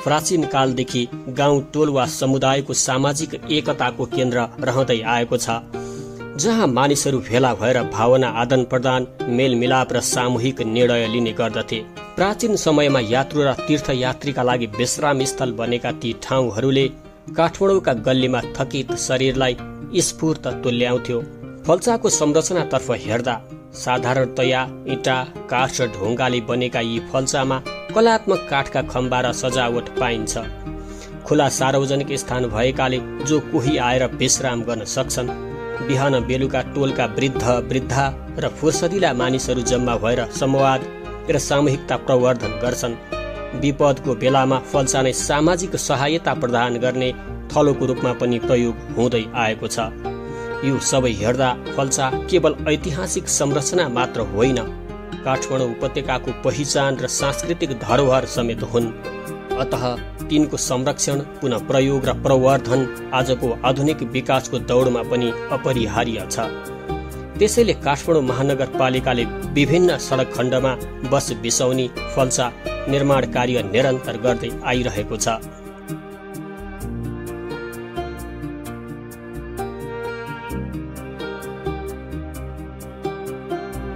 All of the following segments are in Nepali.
प्राचीन कालदेखि गाउँ टोल वा समुदायको सामाजिक एकताको केन्द्र रहँदै आएको छ, जहाँ मानिसहरू भेला भएर भावना आदान प्रदान, मेलमिलाप र सामूहिक निर्णय लिने गर्दथे। प्राचीन समयमा यात्रु र तीर्थयात्रीका लागि विश्राम स्थल बनेका ती ठाउँहरूले काठमाडौँका गल्लीमा थकित शरीरलाई स्फूर्त तुल्याउँथ्यो। फल्साको संरचनातर्फ हेर्दा साधारणतया इँटा, काठ र ढुङ्गाले बनेका यी फल्सामा कलात्मक काठका खम्बा र सजावट पाइन्छ। खुला सार्वजनिक स्थान भएकाले जो कोही आएर विश्राम गर्न सक्छन्। बिहान बेलुका टोलका वृद्ध वृद्धा र फुर्सदिला मानिसहरू जम्मा भएर संवाद र सामूहिकता प्रवर्धन गर्छन्। विपदको बेलामा फल्सा नै सामाजिक सहायता प्रदान गर्ने थलोको रूपमा पनि प्रयोग हुँदै आएको छ। यो सबै हेर्दा फल्सा केवल ऐतिहासिक संरचना मात्र होइन, काठमाडौँ उपत्यकाको पहिचान र सांस्कृतिक धरोहर समेत हुन्। अतः तिनको संरक्षण, पुनः प्रयोग र प्रवर्धन आजको आधुनिक विकासको दौडमा पनि अपरिहार्य छ। त्यसैले काठमाडौँ महानगरपालिकाले विभिन्न सडक खण्डमा बस बिसाउने फल्सा निर्माण कार्य निरन्तर गर्दै आइरहेको छ।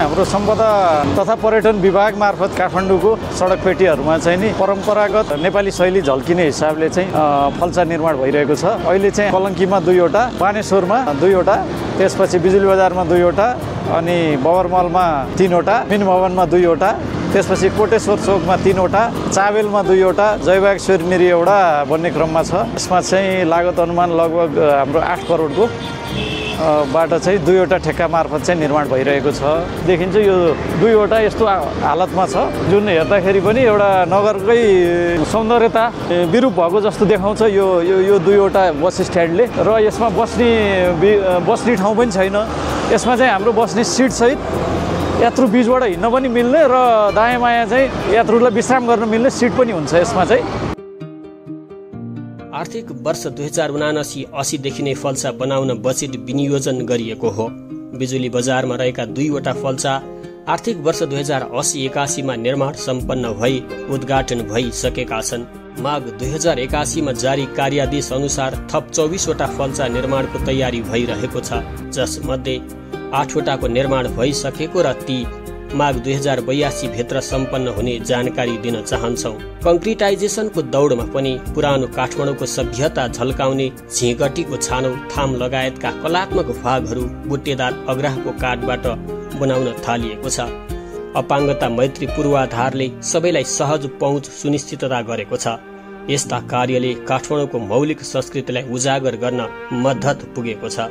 हाम्रो सम्पदा तथा पर्यटन विभाग मार्फत काठमाडौँको सडक पेटीहरूमा चाहिँ नि परम्परागत नेपाली शैली झल्किने हिसाबले चाहिँ फल्सा निर्माण भइरहेको छ। अहिले चाहिँ कलङ्कीमा 2वटा, बानेश्वरमा 2वटा, त्यसपछि बिजुली बजारमा 2वटा, अनि बबरमलमा 3वटा, मिन भवनमा 2वटा, त्यसपछि कोटेश्वर चोकमा 3वटा, चाबेलमा 2वटा, जयबागेश्वरी निरी एउटा बन्ने क्रममा छ। यसमा चाहिँ लागत अनुमान लगभग हाम्रो 8 करोडको बाट चाहिँ 2वटा ठेक्का मार्फत चाहिँ निर्माण भइरहेको छ। देखिन्छ यो 2वटा यस्तो हालतमा छ जुन हेर्दाखेरि पनि एउटा नगरकै सौन्दर्यता विरूप भएको जस्तो देखाउँछ यो 2वटा बस स्ट्यान्डले। र यसमा बस्ने ठाउँ पनि छैन। यसमा चाहिँ हाम्रो बस्ने सिट सहित यात्रु बीचबाट हिँड्न पनि मिल्ने र दायाँ बायाँ चाहिँ यात्रुलाई विश्राम गर्न मिल्ने सिट पनि हुन्छ यसमा चाहिँ। आर्थिक वर्ष 2079-80 देखि नै फल्सा बनाउन बजेट विनियोजन गरिएको हो। बिजुली बजारमा रहेका 2वटा फल्सा आर्थिक वर्ष 2080-81 मा निर्माण सम्पन्न भई उद्घाटन भइसकेका छन्। माघ 2081 मा जारी कार्यादेश अनुसार थप 24वटा फल्सा निर्माणको तयारी भइरहेको छ, जसमध्ये 8वटाको निर्माण भइसकेको र ती माघ 2082 भित्र सम्पन्न हुने जानकारी दिन चाहन्छौं। कंक्रिटाइजेसनको दौडमा पनि पुरानो काठमाडौँको सभ्यता झल्काउने झिँगटीको छानो, थाम लगायतका कलात्मक भागहरू बुट्टेदार अग्राहको काठबाट बनाउन थालिएको छ। अपाङ्गता मैत्री पूर्वाधारले सबैलाई सहज पहुँच सुनिश्चितता गरेको छ। यस्ता कार्यले काठमाडौँको मौलिक संस्कृतिलाई उजागर गर्न मद्दत पुगेको छ।